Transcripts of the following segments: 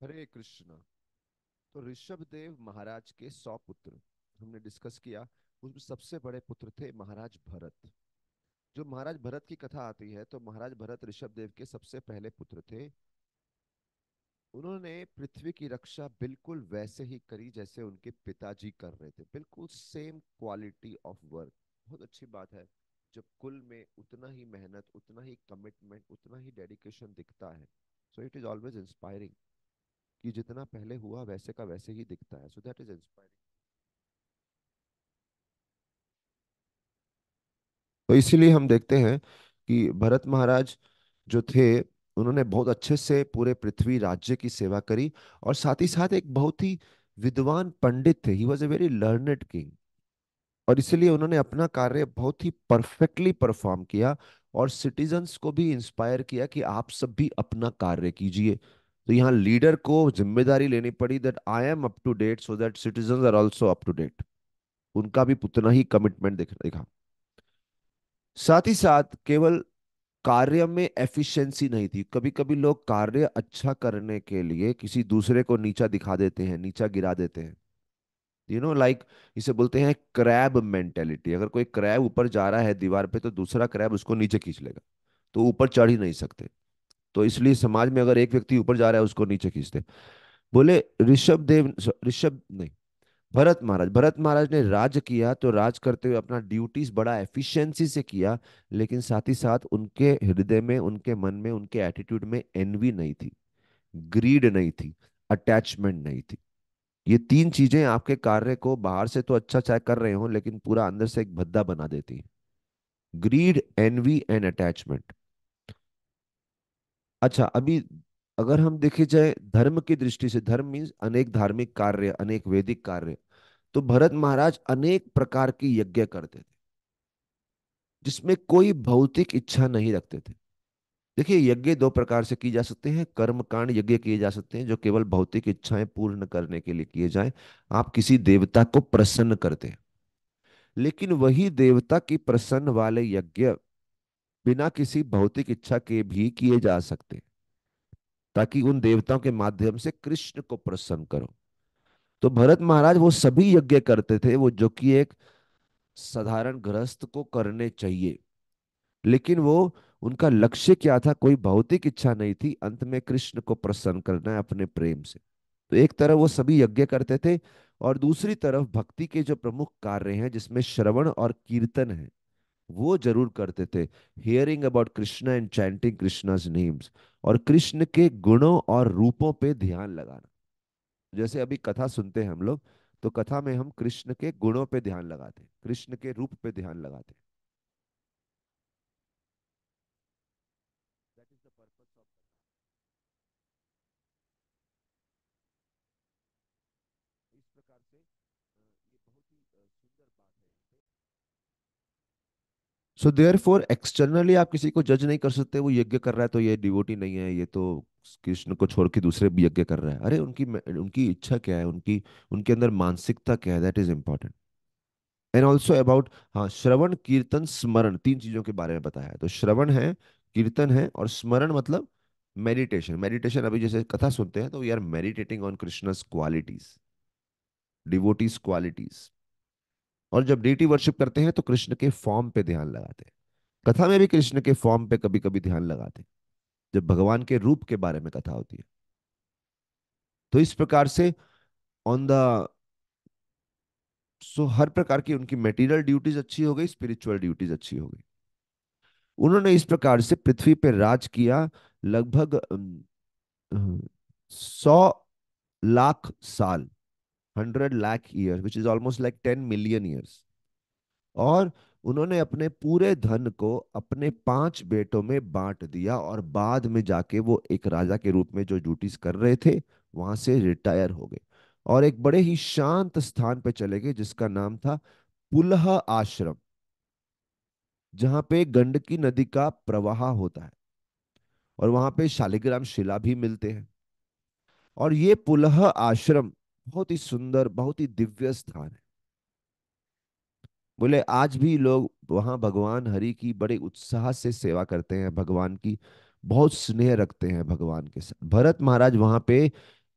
हरे कृष्णा। तो ऋषभ देव महाराज के 100 पुत्र हमने डिस्कस किया। उसमें सबसे बड़े पुत्र थे महाराज भरत। जो महाराज भरत की कथा आती है तो महाराज भरत ऋषभ देव के सबसे पहले पुत्र थे। उन्होंने पृथ्वी की रक्षा बिल्कुल वैसे ही करी जैसे उनके पिताजी कर रहे थे, बिल्कुल सेम क्वालिटी ऑफ वर्क। बहुत अच्छी बात है जब कुल में उतना ही मेहनत, उतना ही कमिटमेंट, उतना ही डेडिकेशन दिखता है। So it is always inspiring कि जितना पहले हुआ वैसे का वैसे ही दिखता है। So that is inspiring. तो इसीलिए हम देखते हैं कि भरत महाराज जो थे, उन्होंने बहुत अच्छे से पूरे पृथ्वी राज्य की सेवा करी। और साथ ही साथ एक बहुत ही विद्वान पंडित थे। He was a very learned king. और इसलिए उन्होंने अपना कार्य बहुत ही परफेक्टली परफॉर्म किया और सिटीजन्स को भी इंस्पायर किया कि आप सब भी अपना कार्य कीजिए। तो यहाँ लीडर को जिम्मेदारी लेनी पड़ी that I am up to date so that citizens are also up to date. उनका भी उतना ही कमिटमेंट दिखा। साथ ही साथ केवल कार्य में एफिशिएंसी नहीं थी। कभी कभी लोग कार्य अच्छा करने के लिए किसी दूसरे को नीचा दिखा देते हैं, नीचा गिरा देते हैं। लाइक इसे बोलते हैं क्रैब मेंटेलिटी। अगर कोई क्रैब ऊपर जा रहा है दीवार पे तो दूसरा क्रैब उसको नीचे खींच लेगा। तो ऊपर चढ़ ही नहीं सकते। तो इसलिए समाज में अगर एक व्यक्ति ऊपर जा रहा है उसको नीचे खींचते। बोले ऋषभ नहीं, भरत महाराज ने राज किया तो राज करते हुए अपना ड्यूटीज बड़ा एफिशिएंसी से किया। लेकिन साथ ही साथ उनके हृदय में, उनके मन में, उनके एटीट्यूड में एनवी नहीं थी, ग्रीड नहीं थी, अटैचमेंट नहीं थी। ये तीन चीजें आपके कार्य को बाहर से तो अच्छा चाहे कर रहे हो लेकिन पूरा अंदर से एक भद्दा बना देती है। Greed, envy and attachment. अच्छा, अभी अगर हम देखे जाए धर्म की दृष्टि से, धर्म मीन्स अनेक धार्मिक कार्य, अनेक वैदिक कार्य। तो भरत महाराज अनेक प्रकार की यज्ञ करते थे जिसमें कोई भौतिक इच्छा नहीं रखते थे। देखिए, यज्ञ दो प्रकार से की जा सकते हैं। कर्मकांड यज्ञ किए जा सकते हैं जो केवल भौतिक इच्छाएं पूर्ण करने के लिए किए जाएं। आप किसी देवता को प्रसन्न करते हैं। लेकिन वही देवता की प्रसन्न वाले यज्ञ बिना किसी भौतिक इच्छा के भी किए जा सकते हैं, ताकि उन देवताओं के माध्यम से कृष्ण को प्रसन्न करो। तो भरत महाराज वो सभी यज्ञ करते थे वो जो कि एक साधारण गृहस्थ को करने चाहिए। लेकिन वो, उनका लक्ष्य क्या था? कोई भौतिक इच्छा नहीं थी, अंत में कृष्ण को प्रसन्न करना है अपने प्रेम से। तो एक तरफ वो सभी यज्ञ करते थे और दूसरी तरफ भक्ति के जो प्रमुख कार्य हैं जिसमें श्रवण और कीर्तन है वो जरूर करते थे। Hearing about Krishna and chanting Krishna's names. और कृष्ण के गुणों और रूपों पे ध्यान लगाना। जैसे अभी कथा सुनते हैं हम लोग, तो कथा में हम कृष्ण के गुणों पे ध्यान लगाते हैं, कृष्ण के रूप पे ध्यान लगाते हैं। That is the purpose of. इस प्रकार से ये बहुत ही सुंदर बात है यहाँ पे। सो देयर फोर एक्सटर्नली आप किसी को जज नहीं कर सकते। वो यज्ञ कर रहा है तो ये डिवोटी नहीं है, ये तो कृष्ण को छोड़ के दूसरे भी यज्ञ कर रहा है। अरे, उनकी इच्छा क्या है, उनकी उनके अंदर मानसिकता क्या है, that is important. And also about, हाँ, श्रवण कीर्तन स्मरण, तीन चीजों के बारे में बताया है। तो श्रवण है, कीर्तन है और स्मरण मतलब मेडिटेशन। मेडिटेशन, अभी जैसे कथा सुनते हैं तो we are meditating on Krishna's qualities, devotees qualities. और जब डेटी वर्शिप करते हैं तो कृष्ण के फॉर्म पे ध्यान लगाते हैं। कथा में भी कृष्ण के फॉर्म पे कभी कभी ध्यान लगाते हैं जब भगवान के रूप के बारे में कथा होती है। तो इस प्रकार से ऑन द, सो हर प्रकार की उनकी मेटीरियल ड्यूटीज अच्छी हो गई, स्पिरिचुअल ड्यूटीज अच्छी हो गई। उन्होंने इस प्रकार से पृथ्वी पर राज किया लगभग 100 लाख साल, 100 lakh year, which is almost like 10 million years. और उन्होंने अपने पूरे धन को अपने 5 बेटों में बांट दिया और बाद में जाके वो एक राजा के रूप में जो ड्यूटीज कर रहे थे वहां से रिटायर हो गए और एक बड़े ही शांत स्थान पे चले गए जिसका नाम था पुलह आश्रम, जहां पे गंडकी नदी का प्रवाह होता है और वहां पे शालिग्राम शिला भी मिलते हैं। और ये पुलह आश्रम बहुत ही सुंदर, बहुत ही दिव्य स्थान है। बोले आज भी लोग वहां भगवान हरि की बड़े उत्साह से सेवा करते हैं, भगवान की बहुत स्नेह रखते हैं भगवान के साथ। भरत महाराज वहां पे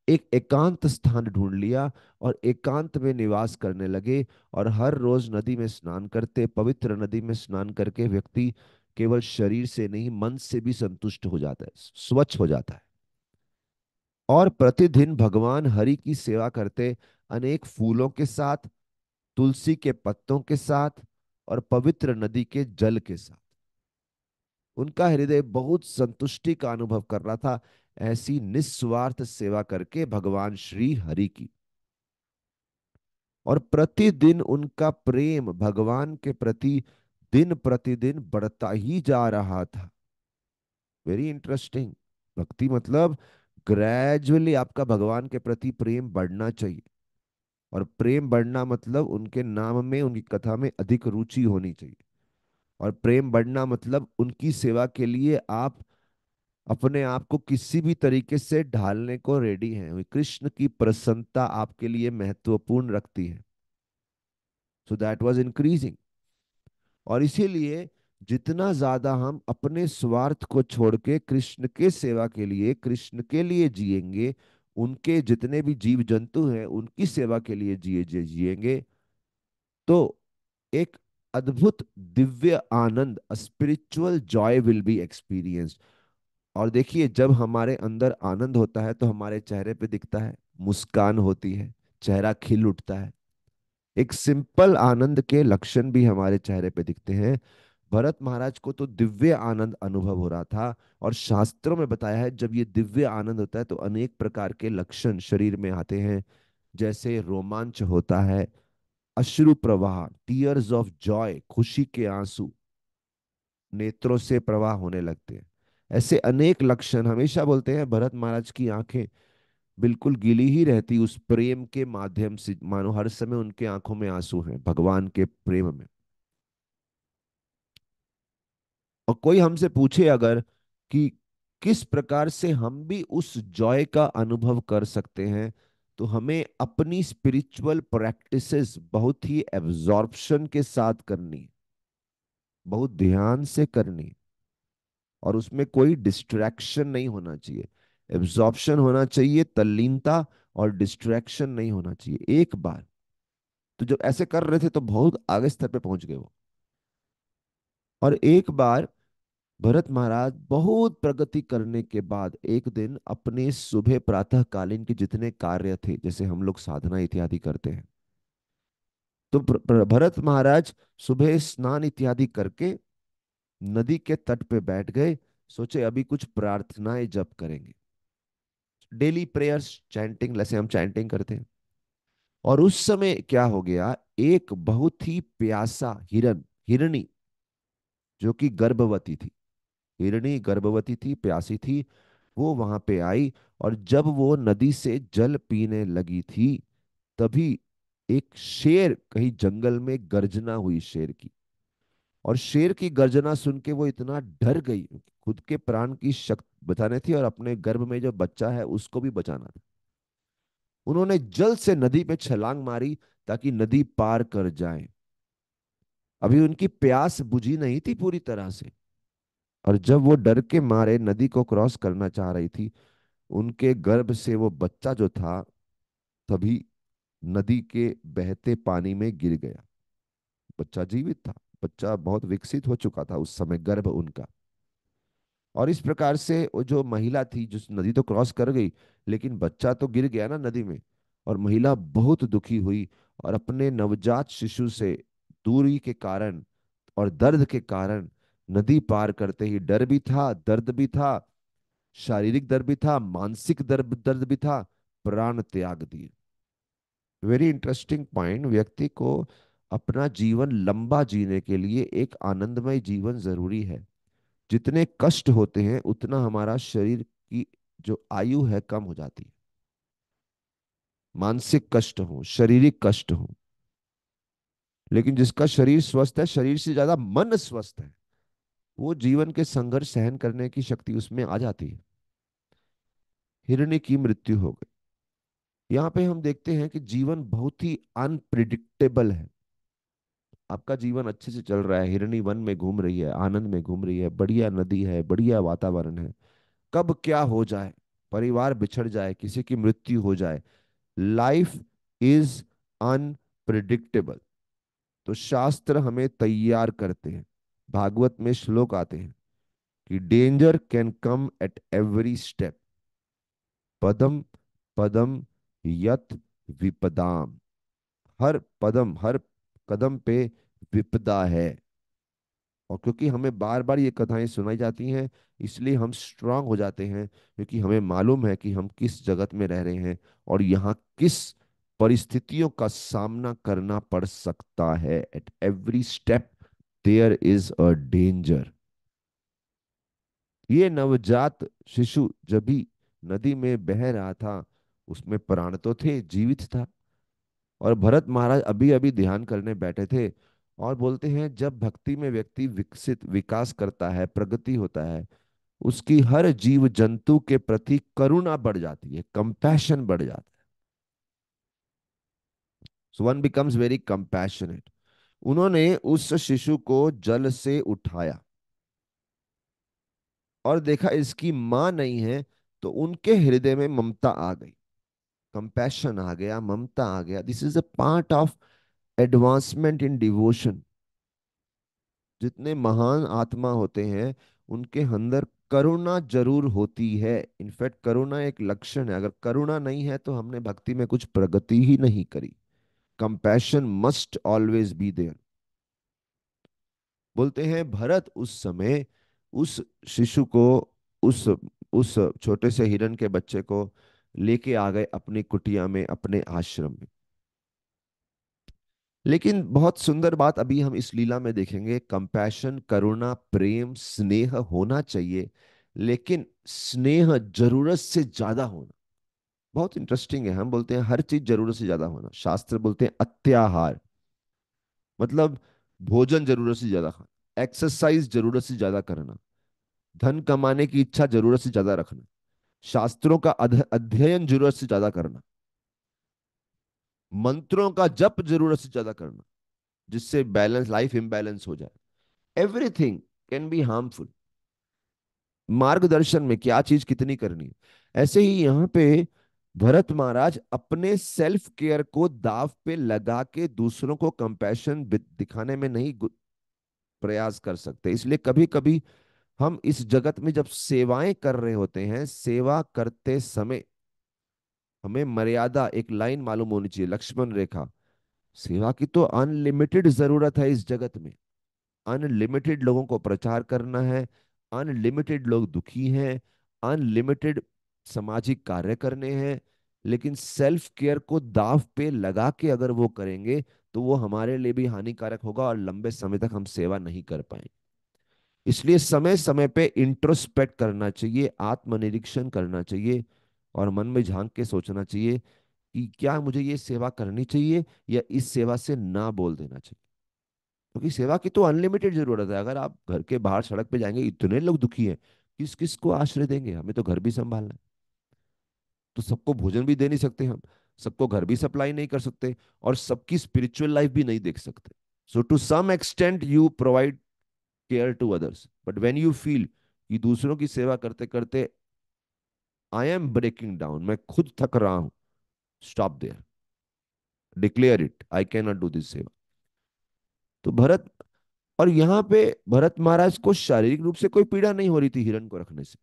एक एकांत स्थान ढूंढ लिया और एकांत में निवास करने लगे। और हर रोज नदी में स्नान करते। पवित्र नदी में स्नान करके व्यक्ति केवल शरीर से नहीं, मन से भी संतुष्ट हो जाता है, स्वच्छ हो जाता है। और प्रतिदिन भगवान हरि की सेवा करते, अनेक फूलों के साथ, तुलसी के पत्तों के साथ और पवित्र नदी के जल के साथ। उनका हृदय बहुत संतुष्टि का अनुभव कर रहा था, ऐसी निस्वार्थ सेवा करके भगवान श्री हरि की। और प्रतिदिन उनका प्रेम भगवान के प्रति दिन प्रतिदिन बढ़ता ही जा रहा था। Very interesting. भक्ति मतलब ग्रेजुअली आपका भगवान के प्रति प्रेम बढ़ना चाहिए। और प्रेम बढ़ना मतलब उनके नाम में, उनकी कथा में अधिक रुचि होनी चाहिए। और प्रेम बढ़ना मतलब उनकी सेवा के लिए आप अपने आप को किसी भी तरीके से ढालने को रेडी हैं। कृष्ण की प्रसन्नता आपके लिए महत्वपूर्ण रखती है। So that was increasing. और इसीलिए जितना ज्यादा हम अपने स्वार्थ को छोड़ के कृष्ण के सेवा के लिए, कृष्ण के लिए जिएंगे, उनके जितने भी जीव जंतु हैं उनकी सेवा के लिए जिएंगे, तो एक अद्भुत दिव्य आनंद, spiritual joy will be experienced. और देखिए, जब हमारे अंदर आनंद होता है तो हमारे चेहरे पे दिखता है, मुस्कान होती है, चेहरा खिल उठता है। एक सिंपल आनंद के लक्षण भी हमारे चेहरे पे दिखते हैं। भरत महाराज को तो दिव्य आनंद अनुभव हो रहा था। और शास्त्रों में बताया है, जब ये दिव्य आनंद होता है तो अनेक प्रकार के लक्षण शरीर में आते हैं। जैसे रोमांच होता है, अश्रु प्रवाह, टीयर्स ऑफ जॉय, खुशी के आंसू नेत्रों से प्रवाह होने लगते हैं। ऐसे अनेक लक्षण हमेशा बोलते हैं, भरत महाराज की आंखें बिल्कुल गीली ही रहती उस प्रेम के माध्यम से, मानो हर समय उनके आंखों में आंसू हैं भगवान के प्रेम में। और कोई हमसे पूछे अगर कि किस प्रकार से हम भी उस जॉय का अनुभव कर सकते हैं, तो हमें अपनी स्पिरिचुअल प्रैक्टिसेस बहुत ही एब्जॉर्प्शन के साथ करनी, बहुत ध्यान से करनी। और उसमें कोई डिस्ट्रैक्शन नहीं होना चाहिए। एब्जॉर्प्शन होना चाहिए, तल्लीनता, और डिस्ट्रैक्शन नहीं होना चाहिए। एक बार तो जब ऐसे कर रहे थे तो बहुत आगे स्तर पे पहुंच गए वो। और एक बार भरत महाराज बहुत प्रगति करने के बाद एक दिन अपने सुबह प्रातः कालीन के जितने कार्य थे, जैसे हम लोग साधना इत्यादि करते हैं, तो भरत महाराज सुबह स्नान इत्यादि करके नदी के तट पे बैठ गए। सोचे अभी कुछ प्रार्थनाएं जप करेंगे, डेली प्रेयर्स, चैंटिंग, जैसे हम चैंटिंग करते हैं। और उस समय क्या हो गया, एक बहुत ही प्यासा हिरणी, जो कि गर्भवती थी, हिरणी गर्भवती थी, प्यासी थी, वो वहां पे आई। और जब वो नदी से जल पीने लगी थी, तभी एक शेर कहीं जंगल में गर्जना हुई, शेर की। और शेर की गर्जना सुन के वो इतना डर गई, खुद के प्राण की शक्ति बचाने थी और अपने गर्भ में जो बच्चा है उसको भी बचाना था। उन्होंने जल्द से नदी पे छलांग मारी ताकि नदी पार कर जाए। अभी उनकी प्यास बुझी नहीं थी पूरी तरह से। और जब वो डर के मारे नदी को क्रॉस करना चाह रही थी, उनके गर्भ से वो बच्चा जो था, तभी नदी के बहते पानी में गिर गया। बच्चा जीवित था, बच्चा बहुत विकसित हो चुका था उस समय, गर्भ उनका। और इस प्रकार से वो जो महिला थी, जिस नदी तो क्रॉस कर गई, लेकिन बच्चा तो गिर गया ना नदी में। और महिला बहुत दुखी हुई और अपने नवजात शिशु से दूरी के कारण और दर्द के कारण, नदी पार करते ही डर भी था, दर्द भी था, शारीरिक दर्द भी था, मानसिक दर्द दर्द भी था, प्राण त्याग दिए। Very interesting point. व्यक्ति को अपना जीवन लंबा जीने के लिए एक आनंदमय जीवन जरूरी है। जितने कष्ट होते हैं उतना हमारा शरीर की जो आयु है कम हो जाती है। मानसिक कष्ट हो, शारीरिक कष्ट हो, लेकिन जिसका शरीर स्वस्थ है, शरीर से ज्यादा मन स्वस्थ है, वो जीवन के संघर्ष सहन करने की शक्ति उसमें आ जाती है। हिरण्य की मृत्यु हो गई। यहाँ पे हम देखते हैं कि जीवन बहुत ही अनप्रिडिक्टेबल है। आपका जीवन अच्छे से चल रहा है, हिरनी वन में घूम रही है, आनंद में घूम रही है, बढ़िया नदी है, बढ़िया वातावरण है, कब क्या हो जाए परिवार बिछड़ जाए, किसी की मृत्यु हो जाए, लाइफ इज अनप्रिडिक्टेबल। तो शास्त्र हमें तैयार करते हैं। भागवत में श्लोक आते हैं कि danger can come at every step, पदम पदम यत विपदाम। हर पदम, हर कदम पे विपदा है। और क्योंकि हमें बार बार ये कथाएं सुनाई जाती हैं, इसलिए हम स्ट्रांग हो जाते हैं, क्योंकि हमें मालूम है कि हम किस जगत में रह रहे हैं और यहाँ किस परिस्थितियों का सामना करना पड़ सकता है। At every step there is a danger. ये नवजात शिशु जब भी नदी में बह रहा था, उसमें प्राण तो थे, जीवित था। और भरत महाराज अभी अभी ध्यान करने बैठे थे, और बोलते हैं जब भक्ति में व्यक्ति विकसित विकास करता है, प्रगति होता है, उसकी हर जीव जंतु के प्रति करुणा बढ़ जाती है, कंपैशन बढ़ जाता है। So one becomes very compassionate. उन्होंने उस शिशु को जल से उठाया और देखा इसकी मां नहीं है, तो उनके हृदय में ममता आ गई, कंपैशन आ गया, ममता आ गया। This is a part of advancement in devotion. जितने महान आत्मा होते हैं, उनके अंदर करुणा जरूर होती है। इनफैक्ट करुणा एक लक्षण है। अगर करुणा नहीं है तो हमने भक्ति में कुछ प्रगति ही नहीं करी। Compassion must always be there. बोलते हैं भरत उस समय उस शिशु को, उस उस छोटे से हिरन के बच्चे को लेके आ गए अपनी कुटिया में, अपने आश्रम में। लेकिन बहुत सुंदर बात अभी हम इस लीला में देखेंगे। कंपैशन, करुणा, प्रेम, स्नेह होना चाहिए, लेकिन स्नेह जरूरत से ज्यादा होना बहुत इंटरेस्टिंग है। हम बोलते हैं हर चीज जरूरत से ज्यादा होना, शास्त्र बोलते हैं अत्याहार, मतलब भोजन जरूरत से ज्यादा खाना, एक्सरसाइज जरूरत से ज्यादा करना, धन कमाने की इच्छा जरूरत से ज्यादा रखना, शास्त्रों का अध्ययन जरूरत से ज्यादा करना, मंत्रों का जप जरूरत से ज्यादा करना, जिससे बैलेंस, लाइफ इम्बैलेंस हो जाए। Everything can be harmful. मार्गदर्शन में क्या चीज कितनी करनी है। ऐसे ही यहाँ पे भरत महाराज अपने सेल्फ केयर को दाव पे लगा के दूसरों को कंपैशन दिखाने में नहीं प्रयास कर सकते। इसलिए कभी कभी हम इस जगत में जब सेवाएं कर रहे होते हैं, सेवा करते समय हमें मर्यादा, एक लाइन मालूम होनी चाहिए, लक्ष्मण रेखा। सेवा की तो अनलिमिटेड जरूरत है इस जगत में। अनलिमिटेड लोगों को प्रचार करना है, अनलिमिटेड लोग दुखी हैं, अनलिमिटेड सामाजिक कार्य करने हैं। लेकिन सेल्फ केयर को दाव पे लगा के अगर वो करेंगे, तो वो हमारे लिए भी हानिकारक होगा और लंबे समय तक हम सेवा नहीं कर पाएंगे। इसलिए समय समय पे इंट्रोस्पेक्ट करना चाहिए, आत्मनिरीक्षण करना चाहिए, और मन में झांक के सोचना चाहिए कि क्या मुझे ये सेवा करनी चाहिए या इस सेवा से ना बोल देना चाहिए। क्योंकि सेवा की तो अनलिमिटेड जरूरत है। अगर आप घर के बाहर सड़क पे जाएंगे, इतने लोग दुखी हैं, किस किस को आश्रय देंगे? हमें तो घर भी संभालना है। तो सबको भोजन भी दे नहीं सकते हम, सबको घर भी सप्लाई नहीं कर सकते, और सबकी स्पिरिचुअल लाइफ भी नहीं देख सकते। So to some extent you provide care to others, but when you feel कि दूसरों की सेवा करते करते आई एम ब्रेकिंग डाउन, मैं खुद थक रहा हूं, stop there, declare it, I can not do this seva. तो भरत, और यहाँ पे भरत महाराज को शारीरिक रूप से कोई पीड़ा नहीं हो रही थी हिरण को रखने से,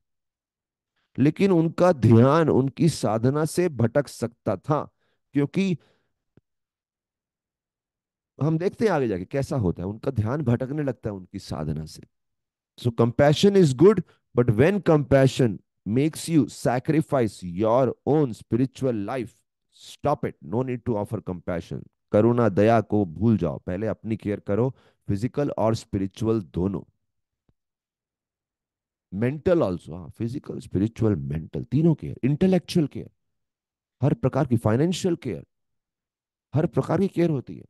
लेकिन उनका ध्यान उनकी साधना से भटक सकता था। क्योंकि हम देखते हैं आगे जाके कैसा होता है, उनका ध्यान भटकने लगता है उनकी साधना से। So compassion is good, but when compassion makes you sacrifice your own spiritual life, stop it. No need to offer compassion. करुणा, दया को भूल जाओ, पहले अपनी केयर करो, फिजिकल और स्पिरिचुअल दोनों। मेंटल ऑल्सो, हाँ, फिजिकल, स्पिरिचुअल, मेंटल, तीनों केयर, इंटेलेक्चुअल केयर, हर प्रकार की, फाइनेंशियल केयर, हर प्रकार की केयर होती है।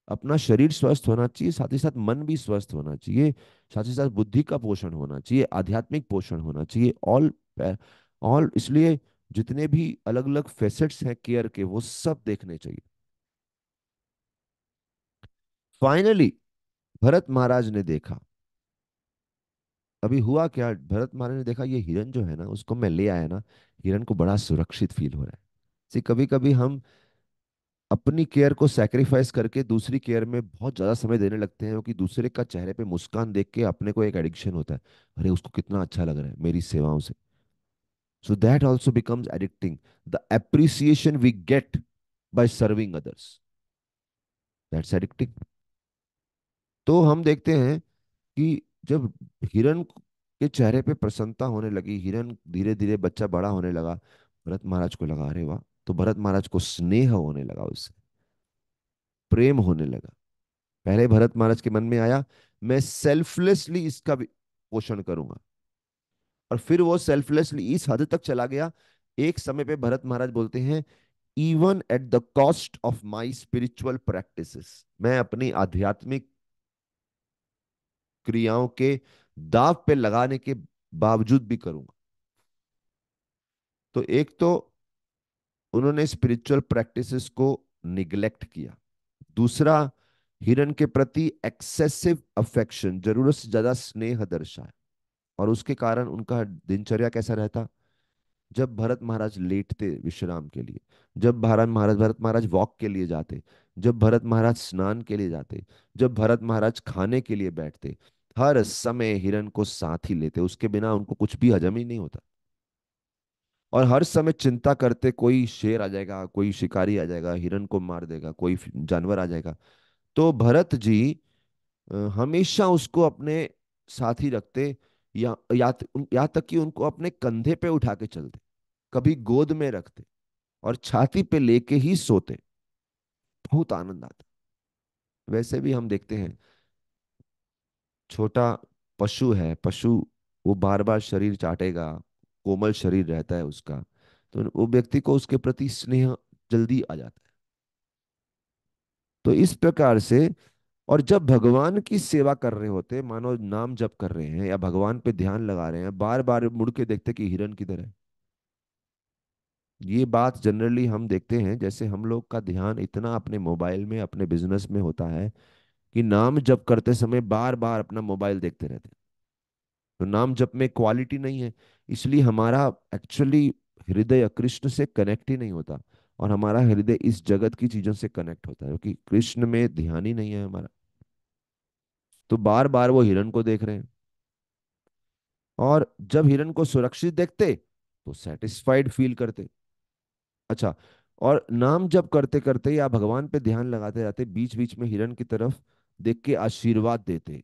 अपना शरीर स्वस्थ होना चाहिए, साथ ही साथ मन भी स्वस्थ होना चाहिए, साथ ही साथ बुद्धि का पोषण होना चाहिए, आध्यात्मिक पोषण होना चाहिए। ऑल इसलिए जितने भी अलग अलग फेसेट्स हैं केयर के, वो सब देखने चाहिए। फाइनली भरत महाराज ने देखा। अभी हुआ क्या, भरत महाराज ने देखा ये हिरन जो है ना, उसको मैं ले आया ना, हिरन को बड़ा सुरक्षित फील हो रहा है। See, कभी कभी हम अपनी केयर को सैक्रिफाइस करके दूसरी केयर में बहुत ज्यादा समय देने लगते हैं, क्योंकि दूसरे का चेहरे पे मुस्कान देख के अपने को एक एडिक्शन होता है। अरे उसको कितना अच्छा लग रहा है मेरी सेवाओं से। So that also becomes addicting. The appreciation we get by serving others, that's addicting. तो हम देखते हैं कि जब हिरन के चेहरे पे प्रसन्नता होने लगी, हिरन धीरे धीरे बच्चा बड़ा होने लगा, भरत महाराज को लगा अरे वाह। तो भरत महाराज को स्नेह होने लगा उससे, प्रेम होने लगा। पहले भरत महाराज के मन में आया मैं सेल्फलेसली इसका भी पोषण करूंगा, और फिर वो सेल्फलेसली इस हद तक चला गया। एक समय पे भरत महाराज बोलते हैं even at the cost of my spiritual practices, मैं अपनी आध्यात्मिक क्रियाओं के दाव पे लगाने के बावजूद भी करूंगा। तो एक तो उन्होंने स्पिरिचुअल प्रैक्टिसेस को निग्लेक्ट किया। दूसरा, हिरन के प्रति एक्सेसिव अफेक्शन, जरूरत से ज्यादा स्नेह दर्शाया। और उसके कारण उनका दिनचर्या कैसा रहता, जब भरत महाराज लेटते विश्राम के लिए, जब भरत महाराज वॉक के लिए जाते, जब भरत महाराज स्नान के लिए जाते, जब भरत महाराज खाने के लिए बैठते, हर समय हिरन को साथ ही लेते। उसके बिना उनको कुछ भी हजम ही नहीं होता। और हर समय चिंता करते कोई शेर आ जाएगा, कोई शिकारी आ जाएगा, हिरन को मार देगा, कोई जानवर आ जाएगा। तो भरत जी हमेशा उसको अपने साथ ही रखते, या तक कि उनको अपने कंधे पे उठा के चलते, कभी गोद में रखते और छाती पे लेके ही सोते। बहुत आनंद आता। वैसे भी हम देखते हैं, छोटा पशु है, पशु वो बार बार शरीर चाटेगा, कोमल शरीर रहता है उसका, तो वो व्यक्ति को उसके प्रति स्नेह जल्दी आ जाता है। तो इस प्रकार से, और जब भगवान की सेवा कर रहे होते, मानो नाम जप कर रहे हैं या भगवान पे ध्यान लगा रहे हैं, बार बार मुड़ के देखते कि हिरन किधर है। ये बात जनरली हम देखते हैं, जैसे हम लोग का ध्यान इतना अपने मोबाइल में, अपने बिजनेस में होता है कि नाम जप करते समय बार बार अपना मोबाइल देखते रहते हैं। तो नाम जप में क्वालिटी नहीं है, इसलिए हमारा एक्चुअली हृदय कृष्ण से कनेक्ट ही नहीं होता। और हमारा हृदय इस जगत की चीजों से कनेक्ट होता है, क्योंकि कृष्ण में ध्यान ही नहीं है हमारा। तो बार बार वो हिरन को देख रहे हैं। और जब हिरन को सुरक्षित देखते तो सेटिस्फाइड फील करते। अच्छा, और नाम जप करते करते या भगवान पे ध्यान लगाते जाते, बीच बीच में हिरन की तरफ देख के आशीर्वाद देते,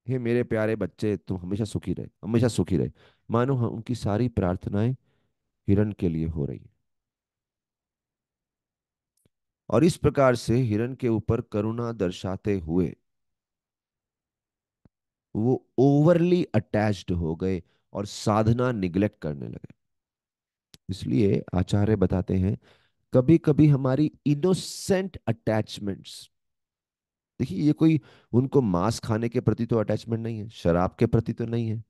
हे मेरे प्यारे बच्चे तुम हमेशा सुखी रहे, हमेशा सुखी रहे। मानो उनकी सारी प्रार्थनाएं हिरन के लिए हो रही है। और इस प्रकार से हिरन के ऊपर करुणा दर्शाते हुए वो ओवरली अटैच्ड हो गए और साधना निग्लेक्ट करने लगे। इसलिए आचार्य बताते हैं कभी कभी हमारी इनोसेंट अटैचमेंट्स, देखिए ये कोई उनको मांस खाने के प्रति तो अटैचमेंट नहीं है, शराब के प्रति तो नहीं है,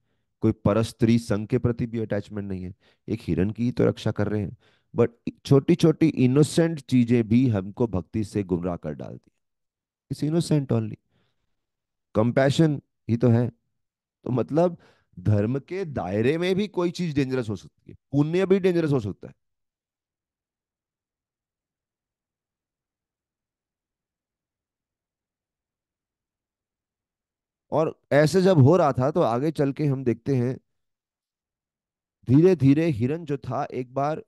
कोई परस्त्री संघ के प्रति भी अटैचमेंट नहीं है, एक हिरन की ही तो रक्षा कर रहे हैं। बट छोटी छोटी इनोसेंट चीजें भी हमको भक्ति से गुमराह कर डालती है। इस इनोसेंट ओनली कंपैशन ही तो है। तो मतलब धर्म के दायरे में भी कोई चीज डेंजरस हो सकती है, पुण्य भी डेंजरस हो सकता है। और ऐसे जब हो रहा था तो आगे चल के हम देखते हैं धीरे धीरे हिरन जो था एक बार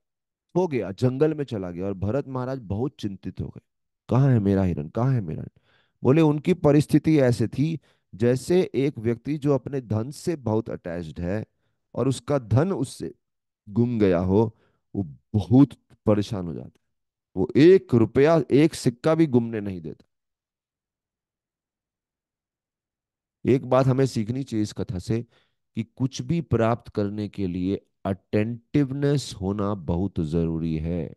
हो गया, जंगल में चला गया, और भरत महाराज बहुत चिंतित हो गए, कहाँ है मेरा हिरन, कहाँ है मेरा हिरन। बोले उनकी परिस्थिति ऐसे थी जैसे एक व्यक्ति जो अपने धन से बहुत अटैच्ड है और उसका धन उससे गुम गया हो, वो बहुत परेशान हो जाता है। वो एक रुपया, एक सिक्का भी गुमने नहीं देता। एक बात हमें सीखनी चाहिए इस कथा से, कि कुछ भी प्राप्त करने के लिए अटेंटिवनेस होना बहुत जरूरी है।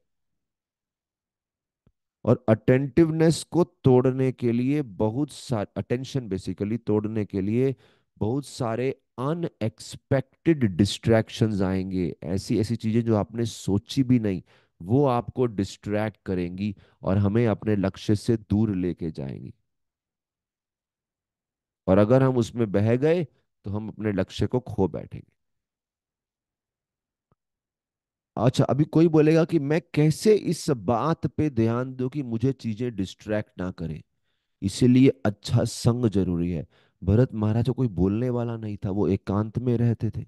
और अटेंटिवनेस को तोड़ने के लिए बहुत सारे, अटेंशन बेसिकली तोड़ने के लिए बहुत सारे अनएक्सपेक्टेड डिस्ट्रैक्शंस आएंगे, ऐसी ऐसी चीजें जो आपने सोची भी नहीं, वो आपको डिस्ट्रैक्ट करेंगी और हमें अपने लक्ष्य से दूर लेके जाएंगी। और अगर हम उसमें बह गए तो हम अपने लक्ष्य को खो बैठेंगे। अच्छा, अभी कोई बोलेगा कि मैं कैसे इस बात पे ध्यान दूं कि मुझे चीजें डिस्ट्रैक्ट ना करें। इसीलिए अच्छा संग जरूरी है। भरत महाराज को कोई बोलने वाला नहीं था, वो एकांत में रहते थे।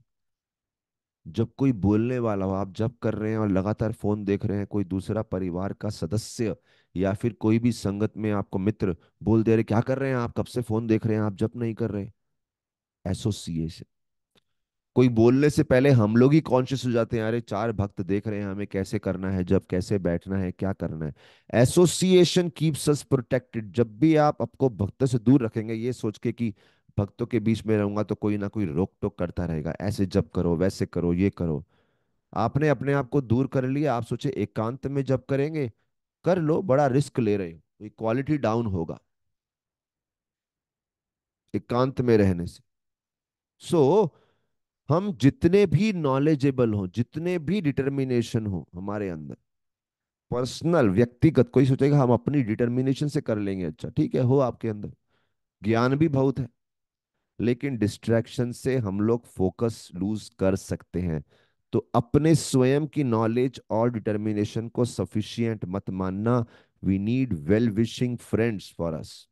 जब कोई बोलने वाला हो, आप जब कर रहे हैं और लगातार फोन देख रहे हैं, कोई दूसरा परिवार का सदस्य या फिर कोई भी संगत में आपको मित्र बोल दे रहे क्या कर रहे हैं आप, कब से फोन देख रहे हैं, आप जब नहीं कर रहे, एसोसिएशन। कोई बोलने से पहले हम लोग ही कॉन्शियस हो जाते हैं, अरे चार भक्त देख रहे हैं, हमें कैसे करना है, जब कैसे बैठना है, क्या करना है। Association keeps us protected. जब भी आप आपको भक्तों से दूर रखेंगे ये सोच के कि भक्तों के बीच में रहूंगा तो कोई ना कोई रोक टोक करता रहेगा, ऐसे जब करो, वैसे करो, ये करो। आपने अपने आप को दूर कर लिया, आप सोचे एकांत में जब करेंगे, कर लो, बड़ा रिस्क ले रहे हो, क्वालिटी डाउन होगा एकांत में रहने से। सो हम जितने भी नॉलेजेबल हों, जितने भी डिटर्मिनेशन हो हमारे अंदर, पर्सनल व्यक्तिगत, कोई सोचेगा हम अपनी डिटर्मिनेशन से कर लेंगे, अच्छा ठीक है, हो आपके अंदर ज्ञान भी बहुत है, लेकिन डिस्ट्रैक्शन से हम लोग फोकस लूज कर सकते हैं। तो अपने स्वयं की नॉलेज और डिटर्मिनेशन को सफिशिएंट मत मानना। We need well wishing friends for us,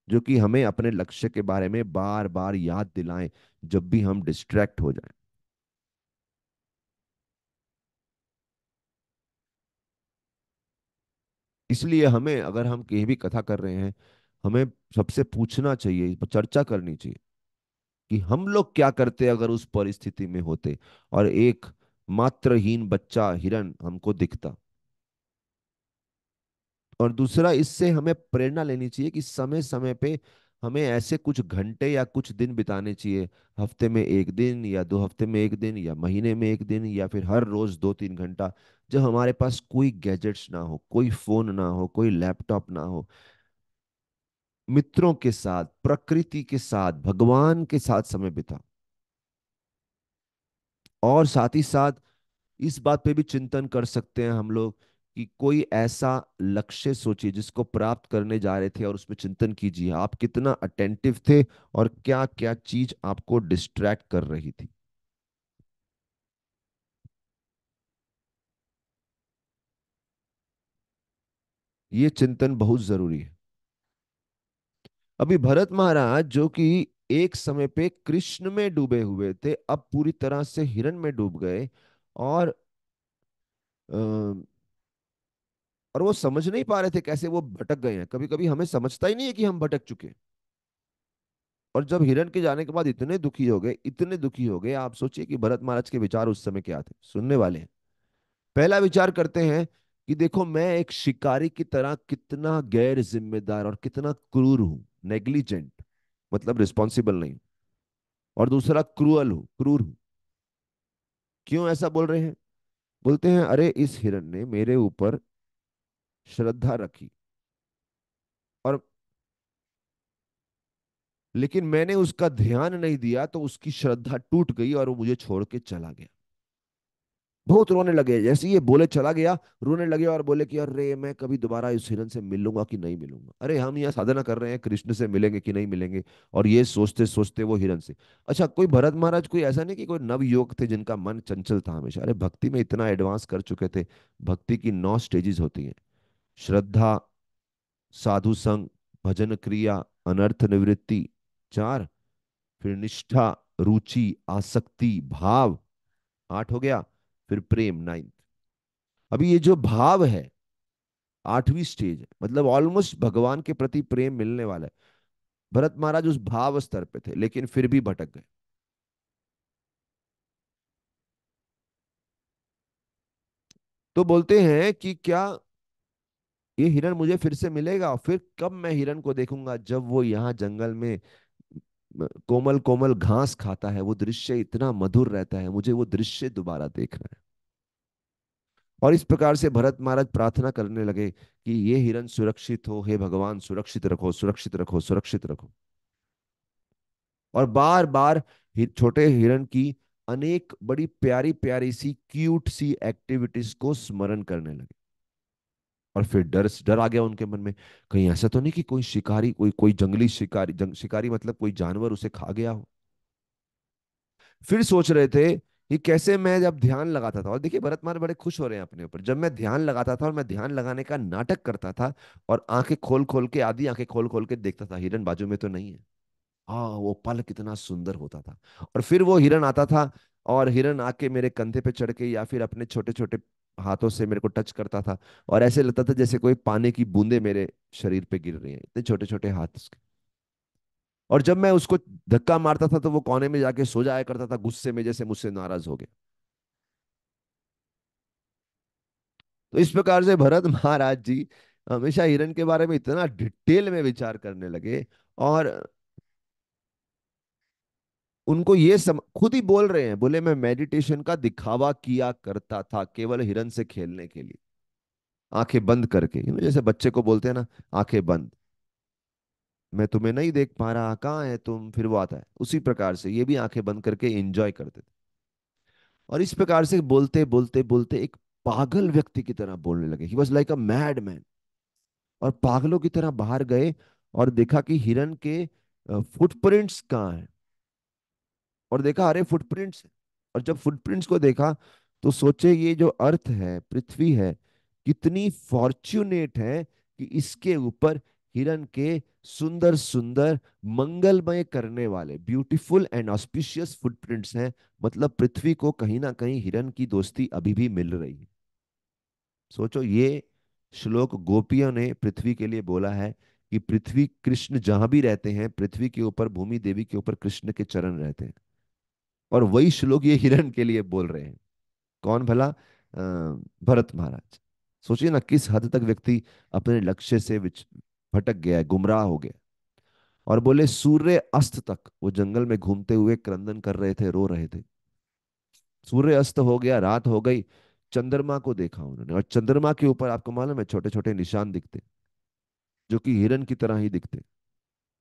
जो कि हमें अपने लक्ष्य के बारे में बार बार याद दिलाएं जब भी हम डिस्ट्रैक्ट हो जाएं। इसलिए हमें, अगर हम कहीं भी कथा कर रहे हैं, हमें सबसे पूछना चाहिए, चर्चा करनी चाहिए कि हम लोग क्या करते अगर उस परिस्थिति में होते और एक मात्रहीन बच्चा हिरन हमको दिखता। और दूसरा, इससे हमें प्रेरणा लेनी चाहिए कि समय समय पे हमें ऐसे कुछ घंटे या कुछ दिन बिताने चाहिए, हफ्ते में एक दिन या 2 हफ्ते में एक दिन या महीने में एक दिन या फिर हर रोज 2-3 घंटा, जब हमारे पास कोई गैजेट्स ना हो, कोई फोन ना हो, कोई लैपटॉप ना हो, मित्रों के साथ, प्रकृति के साथ, भगवान के साथ समय बिता। और साथ ही साथ इस बात पे भी चिंतन कर सकते हैं हम लोग कि कोई ऐसा लक्ष्य सोचिए जिसको प्राप्त करने जा रहे थे और उसमें चिंतन कीजिए आप कितना अटेंटिव थे और क्या क्या चीज आपको डिस्ट्रैक्ट कर रही थी। ये चिंतन बहुत जरूरी है। अभी भरत महाराज जो कि एक समय पे कृष्ण में डूबे हुए थे, अब पूरी तरह से हिरण में डूब गए। और अ, और वो समझ नहीं पा रहे थे कैसे वो भटक गए हैं। कभी कभी हमें समझता ही नहीं है कि हम भटक चुके हैं। और जब हिरण के जाने के बाद इतने दुखी हो गए, इतने दुखी हो गए, आप सोचिए कि भरत महाराज के विचार उस समय क्या थे, सुनने वाले हैं। पहला विचार करते हैं कि देखो मैं एक शिकारी की तरह कितना गैर जिम्मेदार और कितना क्रूर हूं, नेग्लिजेंट, मतलब रिस्पॉन्सिबल नहीं। और दूसरा, क्रूअल हूं, क्रूर हूं। क्यों ऐसा बोल रहे हैं? बोलते हैं अरे इस हिरण ने मेरे ऊपर श्रद्धा रखी, और लेकिन मैंने उसका ध्यान नहीं दिया तो उसकी श्रद्धा टूट गई और वो मुझे छोड़ के चला गया। बहुत रोने लगे, जैसे ये बोले चला गया, रोने लगे और बोले कि अरे मैं कभी दोबारा इस हिरण से मिलूंगा कि नहीं मिलूंगा। अरे हम यहाँ साधना कर रहे हैं, कृष्ण से मिलेंगे कि नहीं मिलेंगे, और ये सोचते सोचते वो हिरण से। अच्छा, कोई भरत महाराज कोई ऐसा नहीं कि कोई नव युवक थे जिनका मन चंचल था हमेशा, अरे भक्ति में इतना एडवांस कर चुके थे। भक्ति की 9 स्टेजेस होती हैं: श्रद्धा, साधु संग, भजन क्रिया, अनर्थ निवृत्ति 4, फिर निष्ठा, रुचि, आसक्ति, भाव 8 हो गया, फिर प्रेम 9। अभी ये जो भाव है 8वीं स्टेज है, मतलब ऑलमोस्ट भगवान के प्रति प्रेम मिलने वाला है। भरत महाराज उस भाव स्तर पे थे लेकिन फिर भी भटक गए। तो बोलते हैं कि क्या ये हिरण मुझे फिर से मिलेगा? फिर कब मैं हिरण को देखूंगा? जब वो यहाँ जंगल में कोमल कोमल घास खाता है, वो दृश्य इतना मधुर रहता है, मुझे वो दृश्य दोबारा देखना है। और इस प्रकार से भरत महाराज प्रार्थना करने लगे कि ये हिरण सुरक्षित हो, हे भगवान सुरक्षित रखो, सुरक्षित रखो, सुरक्षित रखो। और बार बार छोटे हिरण की अनेक बड़ी प्यारी प्यारी सी क्यूट सी एक्टिविटीज को स्मरण करने लगे। और फिर डर आ गया उनके मन में, कहीं ऐसा तो नहीं कि कोई शिकारी, कोई कोई जंगली शिकारी, शिकारी मतलब कोई जानवर उसे खा गया हो। फिर सोच रहे थे ये कैसे, मैं जब ध्यान लगाता था, और देखिए भरत महाराज बड़े खुश हो रहे हैं अपने ऊपर, जब मैं ध्यान लगाता था और मैं ध्यान लगाने का नाटक करता था और आंखें खोल खोल के, आधी आंखें खोल खोल के देखता था हिरन बाजू में तो नहीं है। हाँ, वो पल कितना सुंदर होता था। और फिर वो हिरन आता था, और हिरन आके मेरे कंधे पे चढ़ के या फिर अपने छोटे छोटे हाथों से मेरे को टच करता था, और ऐसे लगता था जैसे कोई पानी की बूंदे मेरे शरीर पे गिर रही हैं, इतने छोटे छोटे हाथ उसके। और जब मैं उसको धक्का मारता था तो वो कोने में जाके सो जाया करता था गुस्से में, जैसे मुझसे नाराज हो गया। तो इस प्रकार से भरत महाराज जी हमेशा हिरन के बारे में इतना डिटेल में विचार करने लगे। और उनको ये खुद ही बोल रहे हैं, बोले मैं मेडिटेशन का दिखावा किया करता था केवल हिरन से खेलने के लिए, आंखें बंद करके, जैसे बच्चे को बोलते हैं ना, आंखें बंद, मैं तुम्हें नहीं देख पा रहा, कहाँ है तुम, फिर वो आता है, उसी प्रकार से ये भी आंखें बंद करके एंजॉय करते थे। और इस प्रकार से बोलते बोलते बोलते एक पागल व्यक्ति की तरह बोलने लगे, he was like a mad man. और पागलों की तरह बाहर गए और देखा कि हिरन के फुटप्रिंट्स कहाँ हैं, और देखा अरे फुटप्रिंट्स। और जब फुटप्रिंट्स को देखा तो सोचे ये जो अर्थ है, पृथ्वी है, कितनी फॉर्च्यूनेट है कि इसके ऊपर हिरन के सुंदर सुंदर मंगलमय करने वाले ब्यूटीफुल एंड ऑस्पिशियस फुटप्रिंट्स हैं। मतलब पृथ्वी को कहीं ना कहीं हिरन की दोस्ती अभी भी मिल रही है। सोचो, ये श्लोक गोपियों ने पृथ्वी के लिए बोला है कि पृथ्वी, कृष्ण जहां भी रहते हैं पृथ्वी के ऊपर, भूमि देवी के ऊपर कृष्ण के चरण रहते हैं। और वही श्लोक ये हिरण के लिए बोल रहे हैं। कौन भला? भरत महाराज। सोचिए ना किस हद तक व्यक्ति अपने लक्ष्य से भटक गया है, गुमराह हो गया। और बोले सूर्य अस्त तक वो जंगल में घूमते हुए क्रंदन कर रहे थे, रो रहे थे। सूर्य अस्त हो गया, रात हो गई, चंद्रमा को देखा उन्होंने, और चंद्रमा के ऊपर आपको मालूम है छोटे छोटे निशान दिखते, जो कि हिरन की तरह ही दिखते।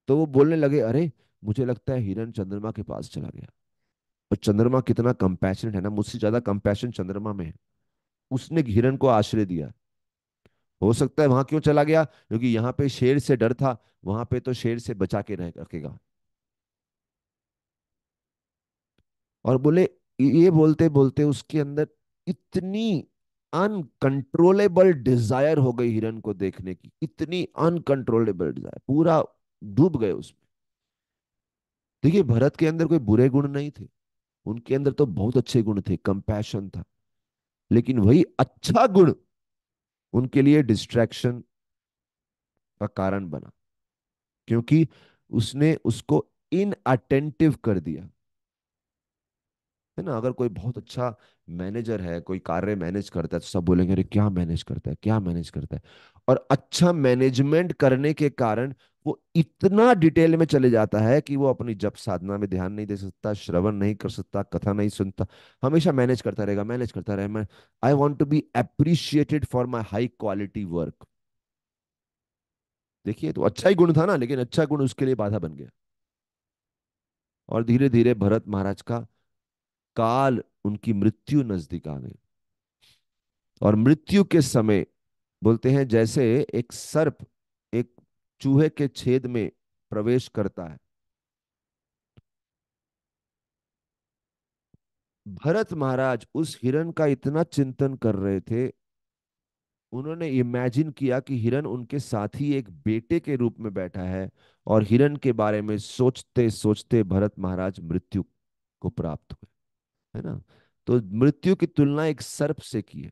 तो वो बोलने लगे, अरे मुझे लगता है हिरन चंद्रमा के पास चला गया। और चंद्रमा कितना कंपैशनेट है ना, मुझसे ज्यादा कंपैशन चंद्रमा में है। उसने हिरन को आश्रय दिया। हो सकता है वहां क्यों चला गया, क्योंकि यहाँ पे शेर से डर था, वहां पे तो शेर से बचा के रह रखेगा। और बोले, ये बोलते बोलते उसके अंदर इतनी अनकंट्रोलेबल डिजायर हो गई हिरन को देखने की, इतनी अनकंट्रोलेबल डिजायर, पूरा डूब गए उसमें। देखिए भरत के अंदर कोई बुरे गुण नहीं थे, उनके अंदर तो बहुत अच्छे गुण थे, कंपैशन था। लेकिन वही अच्छा गुण उनके लिए डिस्ट्रैक्शन का कारण बना, क्योंकि उसने उसको इनअटेंटिव कर दिया। है ना, अगर कोई बहुत अच्छा मैनेजर है, कोई कार्य मैनेज करता है, तो सब बोलेंगे अरे क्या मैनेज करता है, क्या मैनेज करता है। और अच्छा मैनेजमेंट करने के कारण वो इतना डिटेल में चले जाता है कि वो अपनी जप साधना में ध्यान नहीं दे सकता, श्रवण नहीं कर सकता, कथा नहीं सुनता, हमेशा मैनेज करता रहेगा, मैनेज करता रहे। मैं I want to be appreciated for my high quality work. देखिए, तो अच्छा ही गुण था ना, लेकिन अच्छा गुण उसके लिए बाधा बन गया। और धीरे धीरे भरत महाराज का काल, उनकी मृत्यु नजदीक आ गई। और मृत्यु के समय बोलते हैं जैसे एक सर्प एक चूहे के छेद में प्रवेश करता है, भरत महाराज उस हिरण का इतना चिंतन कर रहे थे, उन्होंने इमेजिन किया कि हिरण उनके साथ ही एक बेटे के रूप में बैठा है। और हिरण के बारे में सोचते सोचते भरत महाराज मृत्यु को प्राप्त हुए। है ना, तो मृत्यु की तुलना एक सर्प से की है,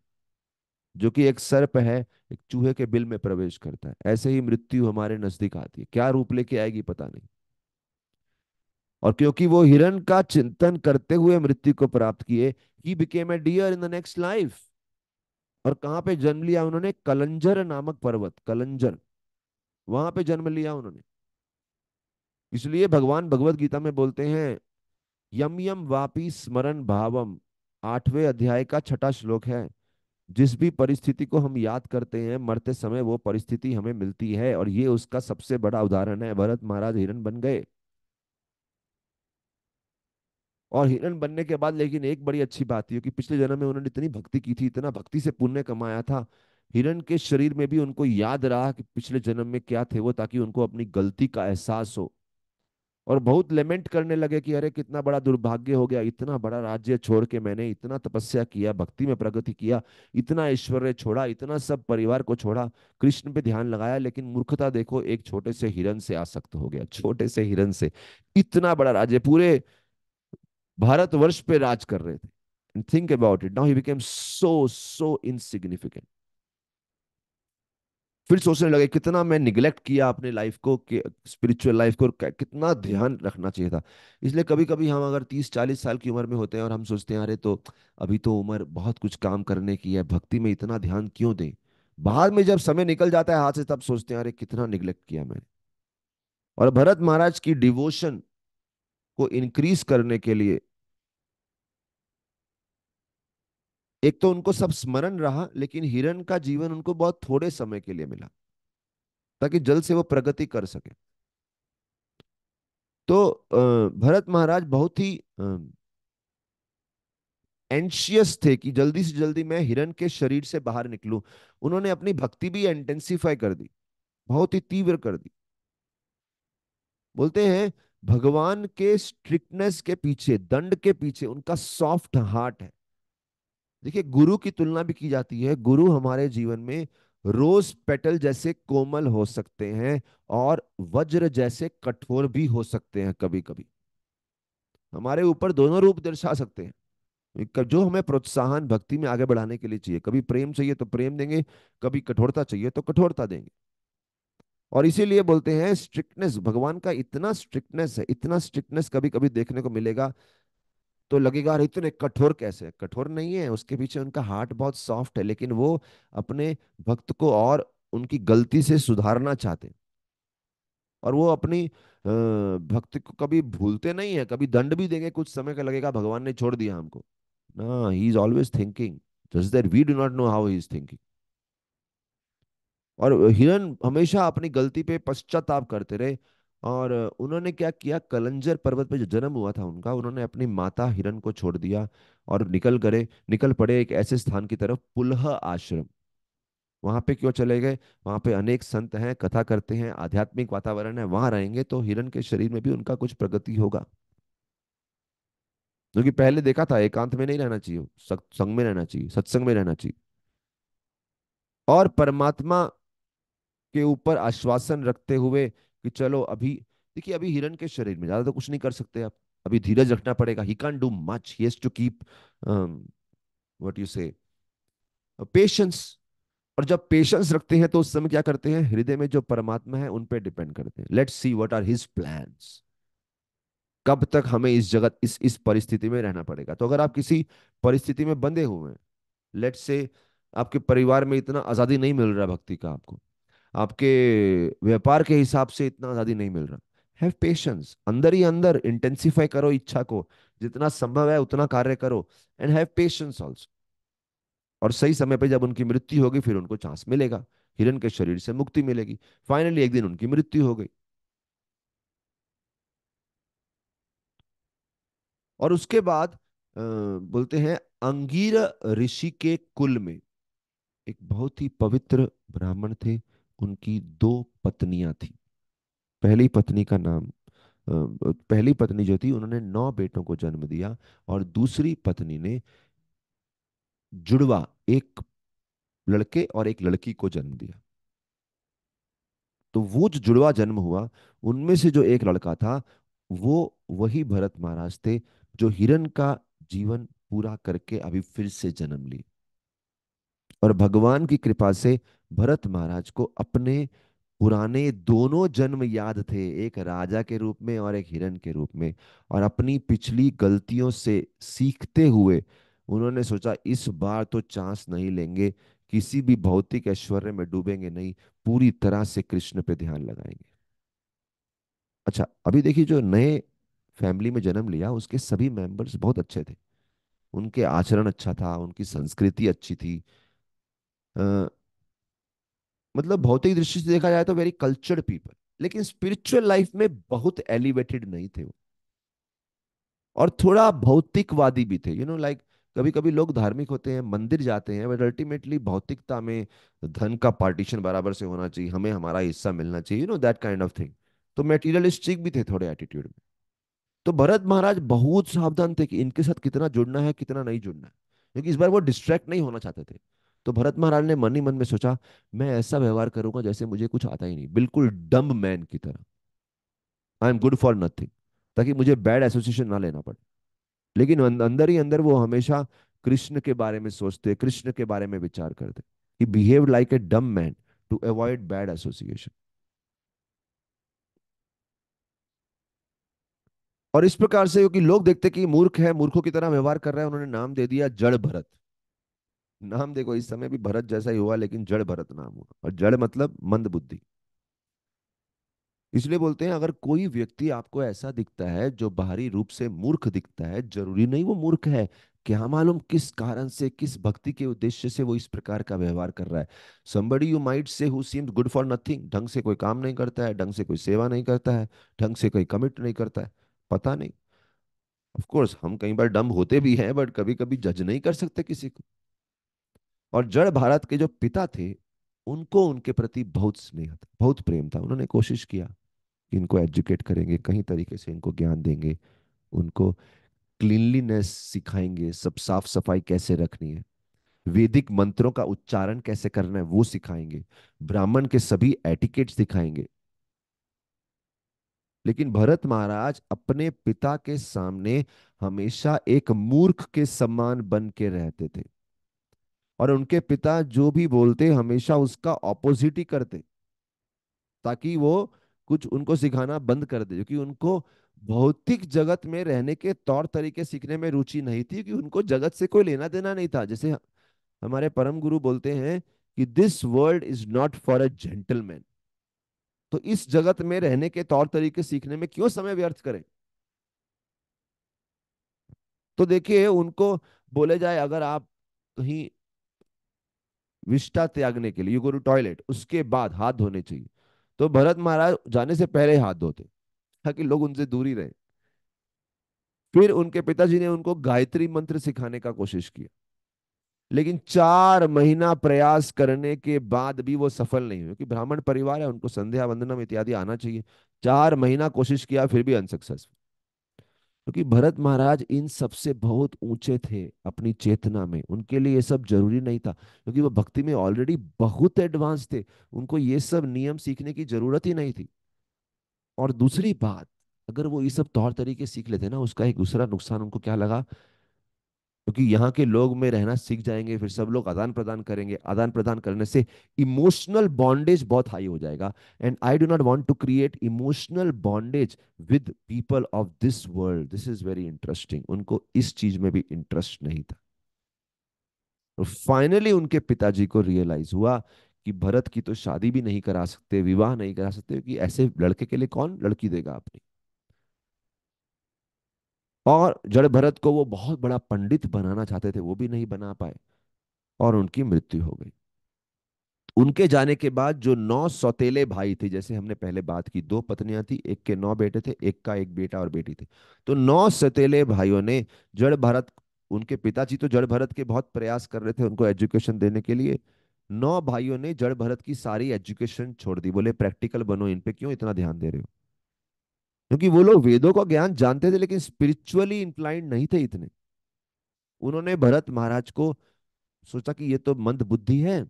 जो कि एक सर्प है, एक चूहे के बिल में प्रवेश करता है, ऐसे ही मृत्यु हमारे नजदीक आती है, क्या रूप लेके आएगी पता नहीं। और क्योंकि वो हिरण का चिंतन करते हुए मृत्यु को प्राप्त किए, he became a deer in the next life. और कहाँ पे जन्म लिया उन्होंने? कलंजर नामक पर्वत, कलंजर, वहां पे जन्म लिया उन्होंने। इसलिए भगवान भगवत गीता में बोलते हैं, यम यम वापी स्मरण भावम, 8वें अध्याय का 6ठा श्लोक है, जिस भी परिस्थिति को हम याद करते हैं मरते समय वो परिस्थिति हमें मिलती है। और ये उसका सबसे बड़ा उदाहरण है, भरत महाराज हिरण बन गए। और हिरण बनने के बाद लेकिन एक बड़ी अच्छी बात थी कि पिछले जन्म में उन्होंने इतनी भक्ति की थी, इतना भक्ति से पुण्य कमाया था, हिरण के शरीर में भी उनको याद रहा कि पिछले जन्म में क्या थे वो, ताकि उनको अपनी गलती का एहसास हो। और बहुत लेमेंट करने लगे कि अरे कितना बड़ा दुर्भाग्य हो गया, इतना बड़ा राज्य छोड़ के मैंने इतना तपस्या किया, भक्ति में प्रगति किया, इतना ऐश्वर्य छोड़ा, इतना सब परिवार को छोड़ा, कृष्ण पे ध्यान लगाया, लेकिन मूर्खता देखो, एक छोटे से हिरन से आसक्त हो गया, छोटे से हिरन से इतना बड़ा राज्य, पूरे भारतवर्ष पे राज कर रहे थे। Think about it, now he became so so insignificant. फिर सोचने लगे कितना मैं निगलेक्ट किया अपने लाइफ को, स्पिरिचुअल लाइफ को, और कितना ध्यान रखना चाहिए था। इसलिए कभी कभी हम अगर 30-40 साल की उम्र में होते हैं और हम सोचते हैं अरे तो अभी तो उम्र बहुत कुछ काम करने की है, भक्ति में इतना ध्यान क्यों दें, बाद में जब समय निकल जाता है हाथ से तब सोचते हैं अरे कितना निगलेक्ट किया मैंने। और भरत महाराज की डिवोशन को इंक्रीज करने के लिए एक तो उनको सब स्मरण रहा, लेकिन हिरण का जीवन उनको बहुत थोड़े समय के लिए मिला ताकि जल्द से वो प्रगति कर सके। तो भरत महाराज बहुत ही एंशियस थे कि जल्दी से जल्दी मैं हिरण के शरीर से बाहर निकलूं। उन्होंने अपनी भक्ति भी इंटेंसिफाई कर दी, बहुत ही तीव्र कर दी। बोलते हैं भगवान के स्ट्रिक्टनेस के पीछे, दंड के पीछे उनका सॉफ्ट हार्ट है। देखिए गुरु की तुलना भी की जाती है, गुरु हमारे जीवन में रोज पेटल जैसे कोमल हो सकते हैं और वज्र जैसे कठोर भी हो सकते हैं, कभी कभी हमारे ऊपर दोनों रूप दर्शा सकते हैं। जो हमें प्रोत्साहन भक्ति में आगे बढ़ाने के लिए चाहिए, कभी प्रेम चाहिए तो प्रेम देंगे, कभी कठोरता चाहिए तो कठोरता देंगे। और इसीलिए बोलते हैं स्ट्रिक्टनेस, भगवान का इतना स्ट्रिक्टनेस है, इतना स्ट्रिक्टनेस कभी कभी देखने को मिलेगा तो लगेगा अरे इतने कठोर कैसे, कठोर नहीं है, उसके पीछे उनका हार्ट बहुत सॉफ्ट है, लेकिन वो अपने भक्त को और उनकी गलती से सुधारना चाहते हैं। और वो अपनी भक्त को कभी भूलते नहीं है, कभी दंड भी देंगे, कुछ समय का लगेगा भगवान ने छोड़ दिया हमको, ना he is always thinking, just that we do not know how he is thinking. और हिरन हमेशा अपनी गलती पे पश्चाताप करते रहे। और उन्होंने क्या किया, कलंजर पर्वत पे जो जन्म हुआ था उनका, उन्होंने अपनी माता हिरन को छोड़ दिया और निकल पड़े एक ऐसे स्थान की तरफ, पुलह आश्रम। वहां पे क्यों चले गए, वहां पे अनेक संत हैं, कथा करते हैं, आध्यात्मिक वातावरण है, वहां रहेंगे तो हिरन के शरीर में भी उनका कुछ प्रगति होगा। क्योंकि पहले देखा था एकांत में नहीं रहना चाहिए, संग में रहना चाहिए, सत्संग में रहना चाहिए। और परमात्मा के ऊपर आश्वासन रखते हुए कि चलो अभी, देखिए अभी हिरन के शरीर में ज्यादा तो कुछ नहीं कर सकते आप, अभी धीरज रखना पड़ेगा, he can't do much, he has to keep what you say patience. और जब पेशेंस रखते हैं तो उस समय क्या करते हैं, हृदय में जो परमात्मा है उन पे डिपेंड करते हैं, let's see what are his plans, कब तक हमें इस जगत इस परिस्थिति में रहना पड़ेगा। तो अगर आप किसी परिस्थिति में बंधे हुए हैं, लेट्स से आपके परिवार में इतना आजादी नहीं मिल रहा भक्ति का आपको, आपके व्यापार के हिसाब से इतना आजादी नहीं मिल रहा, हैव पेशेंस, अंदर ही अंदर इंटेंसिफाई करो इच्छा को, जितना संभव है उतना कार्य करो, एंड हैव पेशेंस ऑल्सो। और सही समय पे जब उनकी मृत्यु होगी फिर उनको चांस मिलेगा, हिरण के शरीर से मुक्ति मिलेगी। फाइनली एक दिन उनकी मृत्यु हो गई। और उसके बाद बोलते हैं अंगीर ऋषि के कुल में एक बहुत ही पवित्र ब्राह्मण थे, उनकी दो पत्नियां थी। पहली पत्नी का नाम पहली पत्नी जो थी उन्होंने 9 बेटों को जन्म दिया, और दूसरी पत्नी ने जुड़वा, एक लड़के और एक लड़की को जन्म दिया। तो वो जो जुड़वा जन्म हुआ, उनमें से जो एक लड़का था वो वही भरत महाराज थे, जो हिरण का जीवन पूरा करके अभी फिर से जन्म लिए। और भगवान की कृपा से भरत महाराज को अपने पुराने दोनों जन्म याद थे, एक राजा के रूप में और एक हिरण के रूप में। और अपनी पिछली गलतियों से सीखते हुए उन्होंने सोचा इस बार तो चांस नहीं लेंगे, किसी भी भौतिक ऐश्वर्य में डूबेंगे नहीं, पूरी तरह से कृष्ण पे ध्यान लगाएंगे। अच्छा अभी देखिए, जो नए फैमिली में जन्म लिया उसके सभी मेंबर्स बहुत अच्छे थे, उनके आचरण अच्छा था, उनकी संस्कृति अच्छी थी, अ, मतलब भौतिक दृष्टि से देखा जाए तो वेरी कल्चर्ड पीपल, लेकिन स्पिरिचुअल लाइफ में बहुत एलिवेटेड नहीं थे वो, और थोड़ा भौतिकवादी भी थे, लाइक कभी कभी लोग धार्मिक होते हैं, मंदिर जाते हैं, बट अल्टीमेटली भौतिकता में धन का पार्टीशन बराबर से होना चाहिए, हमें हमारा हिस्सा मिलना चाहिए, दैट काइंड ऑफ थिंग। तो मेटीरियलिस्टिक भी थे थोड़े एटीट्यूड में। तो भरत महाराज बहुत सावधान थे कि इनके साथ कितना जुड़ना है कितना नहीं जुड़ना है, क्योंकि इस बार वो डिस्ट्रैक्ट नहीं होना चाहते थे। तो भरत महाराज ने मन ही मन में सोचा, मैं ऐसा व्यवहार करूंगा जैसे मुझे कुछ आता ही नहीं, बिल्कुल डम्ब मैन की तरह, I am good for nothing, ताकि मुझे बैड एसोसिएशन ना लेना पड़े। लेकिन अंदर ही अंदर वो हमेशा कृष्ण के बारे में सोचते, कृष्ण के बारे में विचार करते। ही behaved like a dumb man to avoid bad association. और इस प्रकार से, क्योंकि लोग देखते कि मूर्ख है, मूर्खों की तरह व्यवहार कर रहा है, उन्होंने नाम दे दिया जड़ भरत। नाम देखो, इस समय भी भरत जैसा ही हुआ, लेकिन जड़ भरत नाम हुआ, और जड़ मतलब मंद बुद्धि। इसलिए बोलते हैं, अगर कोई व्यक्ति आपको ऐसा दिखता है जो बाहरी रूप से मूर्ख दिखता है, जरूरी नहीं वो मूर्ख है। क्या मालूम किस कारण से, किस भक्ति के उद्देश्य से वो इस प्रकार का व्यवहार कर रहा है। somebody you might say who seems good for nothing, ढंग से कोई काम नहीं करता है, ढंग से कोई सेवा नहीं करता है, ढंग से कोई कमिट नहीं करता है, पता नहीं। ऑफ कोर्स हम कई बार डम होते भी हैं, बट कभी कभी जज नहीं कर सकते किसी को। और जड़ भारत के जो पिता थे, उनको उनके प्रति बहुत स्नेह था, बहुत प्रेम था। उन्होंने कोशिश किया कि इनको एजुकेट करेंगे, कहीं तरीके से इनको ज्ञान देंगे, उनको क्लीनलीनेस सिखाएंगे, सब साफ सफाई कैसे रखनी है, वैदिक मंत्रों का उच्चारण कैसे करना है वो सिखाएंगे, ब्राह्मण के सभी एटिकेट्स दिखाएंगे। लेकिन भरत महाराज अपने पिता के सामने हमेशा एक मूर्ख के समान बन के रहते थे, और उनके पिता जो भी बोलते हमेशा उसका ऑपोजिट ही करते, ताकि वो कुछ उनको सिखाना बंद कर दे, क्योंकि उनको भौतिक जगत में रहने के तौर तरीके सीखने में रुचि नहीं थी, कि उनको जगत से कोई लेना देना नहीं था। जैसे हमारे परम गुरु बोलते हैं कि this world is not for a gentleman. तो इस जगत में रहने के तौर तरीके सीखने में क्यों समय व्यर्थ करें। तो देखिए, उनको बोले जाए अगर आप कहीं विष्ठा त्यागने के लिए यू गो टू टॉयलेट, उसके बाद हाथ धोने चाहिए, तो भरत महाराज जाने से पहले हाथ धोते, ताकि लोग उनसे दूरी रहे। फिर उनके पिताजी ने उनको गायत्री मंत्र सिखाने का कोशिश किया, लेकिन 4 महीना प्रयास करने के बाद भी वो सफल नहीं हुए, क्योंकि ब्राह्मण परिवार है, उनको संध्या वंदनम इत्यादि आना चाहिए। 4 महीना कोशिश किया, फिर भी अनसक्सेसफुल, क्योंकि भरत महाराज इन सबसे बहुत ऊंचे थे अपनी चेतना में, उनके लिए ये सब जरूरी नहीं था, क्योंकि वो भक्ति में ऑलरेडी बहुत एडवांस थे। उनको ये सब नियम सीखने की जरूरत ही नहीं थी। और दूसरी बात, अगर वो ये सब तौर तरीके सीख लेते ना, उसका एक दूसरा नुकसान उनको क्या लगा, क्योंकि यहाँ के लोग में रहना सीख जाएंगे, फिर सब लोग आदान प्रदान करेंगे, आदान प्रदान करने से इमोशनल बॉन्डेज बहुत हाई हो जाएगा। And I do not want to create emotional bondage with people of this world. This is very interesting, उनको इस चीज में भी इंटरेस्ट नहीं था। तो फाइनली उनके पिताजी को रियलाइज हुआ कि भरत की तो शादी भी नहीं करा सकते, विवाह नहीं करा सकते, कि ऐसे लड़के के लिए कौन लड़की देगा अपनी। और जड़ भरत को वो बहुत बड़ा पंडित बनाना चाहते थे, वो भी नहीं बना पाए, और उनकी मृत्यु हो गई। उनके जाने के बाद जो 9 सौतेले भाई थे, जैसे हमने पहले बात की, 2 पत्नियां थी, एक के 9 बेटे थे, एक का एक बेटा और बेटी थे। तो 9 सौतेले भाइयों ने जड़ भरत, उनके पिताजी तो जड़ भरत के बहुत प्रयास कर रहे थे उनको एजुकेशन देने के लिए। 9 भाइयों ने जड़ भरत की सारी एजुकेशन छोड़ दी, बोले प्रैक्टिकल बनो, इन पे क्यों इतना ध्यान दे रहे हो। क्योंकि वो लोग वेदों का ज्ञान जानते थे, लेकिन स्पिरिचुअली इंक्लाइंड नहीं थे इतने। उन्होंने भरत महाराज को सोचा कि ये तो मंद बुद्धि है,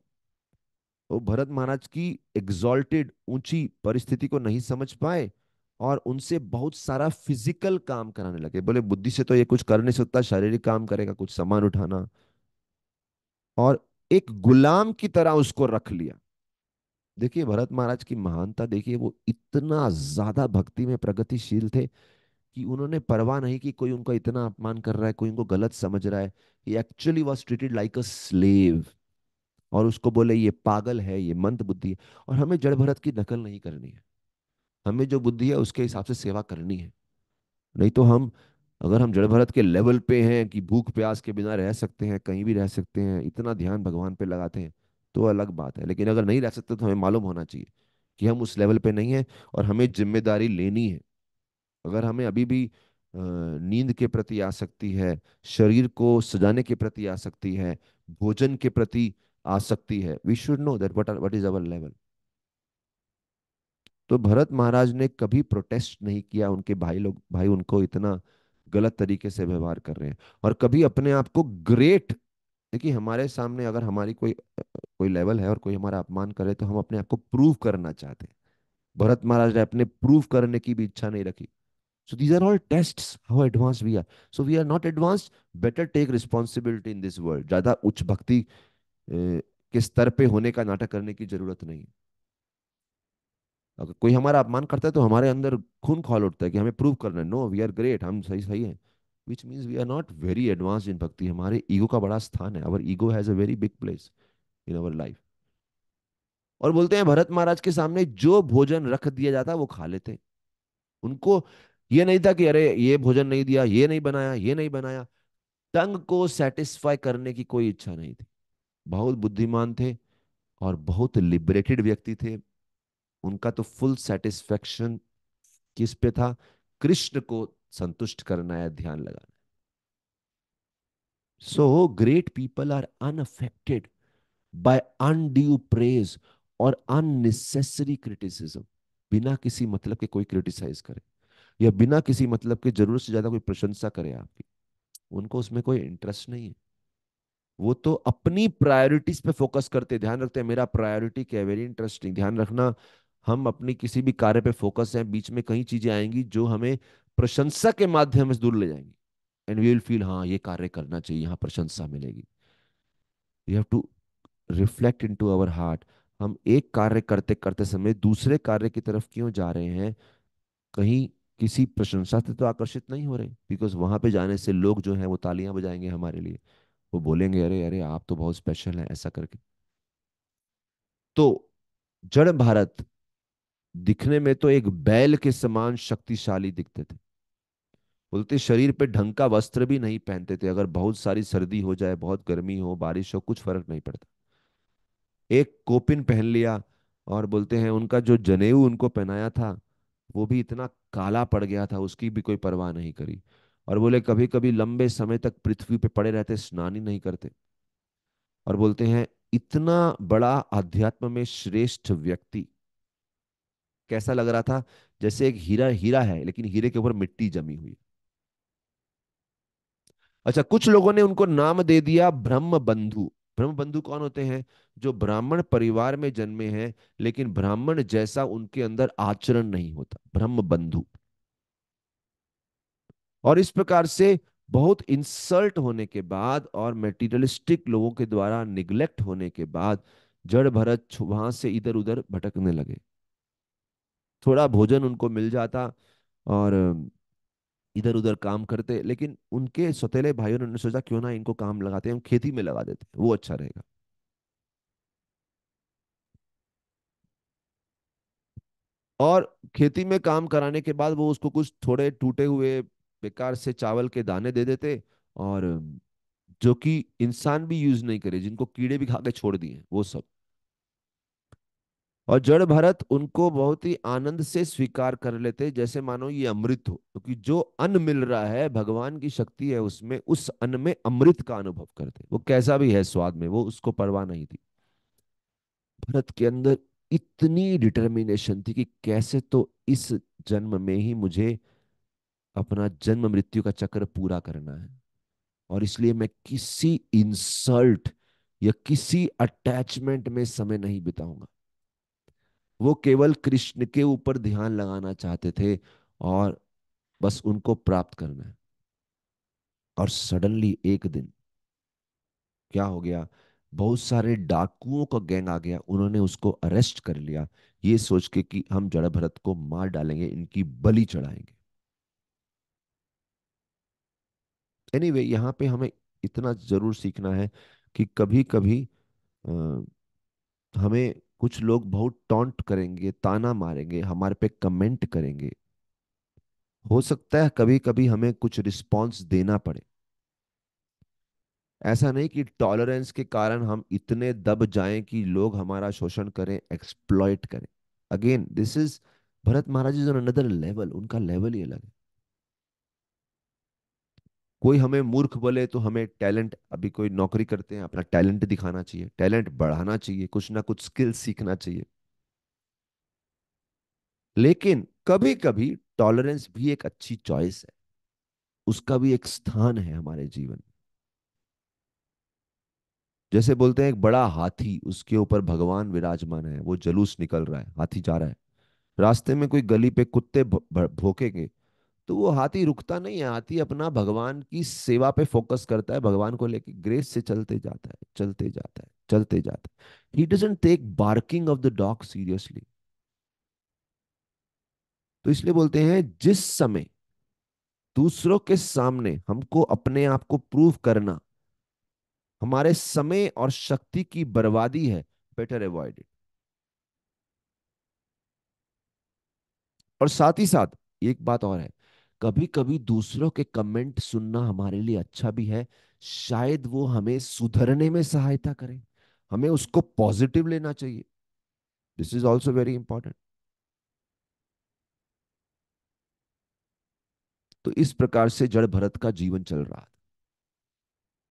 वो भरत महाराज की एग्जॉल्टेड ऊंची परिस्थिति को नहीं समझ पाए, और उनसे बहुत सारा फिजिकल काम कराने लगे। बोले बुद्धि से तो ये कुछ कर नहीं सकता, शारीरिक काम करेगा, कुछ सामान उठाना, और एक गुलाम की तरह उसको रख लिया। देखिए भरत महाराज की महानता देखिए, वो इतना ज्यादा भक्ति में प्रगतिशील थे कि उन्होंने परवाह नहीं की कोई उनका इतना अपमान कर रहा है, कोई उनको गलत समझ रहा है। He actually was treated like a slave, और उसको बोले ये पागल है, ये मंद बुद्धि है। और हमें जड़ भरत की नकल नहीं करनी है, हमें जो बुद्धि है उसके हिसाब से सेवा करनी है। नहीं तो हम, अगर हम जड़ भरत के लेवल पे हैं कि भूख प्यास के बिना रह सकते हैं, कहीं भी रह सकते हैं, इतना ध्यान भगवान पे लगाते हैं, तो अलग बात है। लेकिन अगर नहीं रह सकते तो हमें मालूम होना चाहिए कि हम उस लेवल पे नहीं है, और हमें जिम्मेदारी लेनी है। अगर हमें अभी भी नींद के प्रति आसक्ति है, शरीर को सजाने के प्रति आसक्ति है, भोजन के प्रति आसक्ति है, we should know that what is our level. तो भरत महाराज ने कभी प्रोटेस्ट नहीं किया, उनके भाई लोग, भाई उनको इतना गलत तरीके से व्यवहार कर रहे हैं, और कभी अपने आप को ग्रेट। देखिए, हमारे सामने अगर हमारी कोई कोई लेवल है और कोई हमारा अपमान करे तो हम अपने आप को प्रूव करना चाहते हैं। भरत महाराज ने अपने प्रूव करने की भी इच्छा नहीं रखी। So these are all tests how advanced we are. So we are not advanced. Better take responsibility in this world. ज्यादा उच्च भक्ति के स्तर पे होने का नाटक करने की जरूरत नहीं है। अगर कोई हमारा अपमान करता है तो हमारे अंदर खून खौल उठता है कि हमें प्रूव करना है, नो वी आर ग्रेट, हम सही सही हैं। Which means we are not very advanced in bhakti. हमारे ईगो का बड़ा स्थान है, our ego has a very big place in our life. और बोलते हैं भरत महाराज के सामने जो भोजन रख दिया जाता वो खा लेते। उनको ये नहीं था कि अरे ये भोजन नहीं दिया, ये नहीं बनाया, ये नहीं बनाया। टंग को सेटिस्फाई करने की कोई इच्छा नहीं थी। बहुत बुद्धिमान थे और बहुत लिबरेटेड व्यक्ति थे। उनका तो फुल सेटिस्फेक्शन किस पे था? कृष्ण को संतुष्ट करना है, ध्यान लगाना। So great people are unaffected by undue praise और अननेसेसरी क्रिटिसिज्म। बिना किसी मतलब के कोई क्रिटिसाइज करे या बिना किसी मतलब के जरूरत से ज्यादा कोई प्रशंसा करे आपकी, उनको उसमें कोई इंटरेस्ट नहीं है। वो तो अपनी प्रायोरिटीज पे फोकस करते, ध्यान रखते हैं मेरा प्रायोरिटी क्या है। वेरी इंटरेस्टिंग, ध्यान रखना। हम अपनी किसी भी कार्य पे फोकस है, बीच में कई चीजें आएंगी जो हमें प्रशंसा के माध्यम से दूर ले जाएंगी। एंड वी विल फील हाँ ये कार्य करना चाहिए, यहाँ प्रशंसा मिलेगी। We have to reflect into our heart. हम एक कार्य करते करते समय दूसरे कार्य की तरफ क्यों जा रहे हैं? कहीं किसी प्रशंसा से तो आकर्षित नहीं हो रहे, बिकॉज वहां पे जाने से लोग जो है वो तालियां बजाएंगे हमारे लिए। वो बोलेंगे अरे अरे आप तो बहुत स्पेशल हैं, ऐसा करके। तो जड़ भारत दिखने में तो एक बैल के समान शक्तिशाली दिखते थे। बोलते शरीर पे ढंग का वस्त्र भी नहीं पहनते थे, अगर बहुत सारी सर्दी हो जाए, बहुत गर्मी हो, बारिश हो, कुछ फर्क नहीं पड़ता। एक कोपिन पहन लिया। और बोलते हैं उनका जो जनेऊ उनको पहनाया था वो भी इतना काला पड़ गया था, उसकी भी कोई परवाह नहीं करी। और बोले कभी कभी लंबे समय तक पृथ्वी पे पड़े रहते, स्नान ही नहीं करते। और बोलते हैं इतना बड़ा अध्यात्म में श्रेष्ठ व्यक्ति कैसा लग रहा था? जैसे एक हीरा हीरा है लेकिन हीरे के ऊपर मिट्टी जमी हुई। अच्छा, कुछ लोगों ने उनको नाम दे दिया ब्रह्म बंधु। ब्रह्म बंधु कौन होते हैं? जो ब्राह्मण परिवार में जन्मे हैं लेकिन ब्राह्मण जैसा उनके अंदर आचरण नहीं होता, ब्रह्म बंधु। और इस प्रकार से बहुत इंसल्ट होने के बाद और मेटीरियलिस्टिक लोगों के द्वारा निग्लेक्ट होने के बाद जड़ भरत वहां से इधर उधर भटकने लगे। थोड़ा भोजन उनको मिल जाता और इधर उधर काम करते, लेकिन उनके सौतेले भाइयों ने सोचा क्यों ना इनको काम लगाते हैं, हम खेती में लगा देते हैं, वो अच्छा रहेगा। और खेती में काम कराने के बाद वो उसको कुछ थोड़े टूटे हुए बेकार से चावल के दाने दे देते, और जो कि इंसान भी यूज नहीं करे, जिनको कीड़े भी खा के छोड़ दिए वो सब। और जड़ भरत उनको बहुत ही आनंद से स्वीकार कर लेते, जैसे मानो ये अमृत हो, क्योंकि जो अन्न मिल रहा है भगवान की शक्ति है उसमें, उस अन्न में अमृत का अनुभव करते, वो कैसा भी है स्वाद में, वो उसको परवाह नहीं थी। भरत के अंदर इतनी डिटर्मिनेशन थी कि कैसे तो इस जन्म में ही मुझे अपना जन्म मृत्यु का चक्र पूरा करना है, और इसलिए मैं किसी इंसल्ट या किसी अटैचमेंट में समय नहीं बिताऊंगा। वो केवल कृष्ण के ऊपर ध्यान लगाना चाहते थे और बस उनको प्राप्त करना है। और सडनली एक दिन क्या हो गया? बहुत सारे डाकुओं का गैंग आ गया, उन्होंने उसको अरेस्ट कर लिया, ये सोच के कि हम जड़ भरत को मार डालेंगे, इनकी बलि चढ़ाएंगे। एनीवे यहाँ पे हमें इतना जरूर सीखना है कि कभी कभी हमें कुछ लोग बहुत टॉन्ट करेंगे, ताना मारेंगे, हमारे पे कमेंट करेंगे। हो सकता है कभी कभी हमें कुछ रिस्पॉन्स देना पड़े। ऐसा नहीं कि टॉलरेंस के कारण हम इतने दब जाएं कि लोग हमारा शोषण करें, एक्सप्लॉइट करें। Again this is Bharat Maharaj is on another level, उनका लेवल ही अलग है। कोई हमें मूर्ख बोले तो हमें टैलेंट, अभी कोई नौकरी करते हैं अपना टैलेंट दिखाना चाहिए, टैलेंट बढ़ाना चाहिए, कुछ ना कुछ स्किल सीखना चाहिए। लेकिन कभी कभी टॉलरेंस भी एक अच्छी चॉइस है, उसका भी एक स्थान है हमारे जीवन में। जैसे बोलते हैं एक बड़ा हाथी, उसके ऊपर भगवान विराजमान है, वो जुलूस निकल रहा है, हाथी जा रहा है, रास्ते में कोई गली पे कुत्ते भौंकेंगे, तो वो हाथी रुकता नहीं है, हाथी अपना भगवान की सेवा पे फोकस करता है, भगवान को लेके ग्रेस से चलते जाता है, चलते जाता है, चलते जाता है। He doesn't take barking of the dog seriously. तो इसलिए बोलते हैं जिस समय दूसरों के सामने हमको अपने आप को प्रूव करना हमारे समय और शक्ति की बर्बादी है, बेटर अवॉइड इट। और साथ ही साथ एक बात और है, कभी कभी दूसरों के कमेंट सुनना हमारे लिए अच्छा भी है, शायद वो हमें सुधरने में सहायता करें, हमें उसको पॉजिटिव लेना चाहिए। This is also very important. तो इस प्रकार से जड़ भरत का जीवन चल रहा था।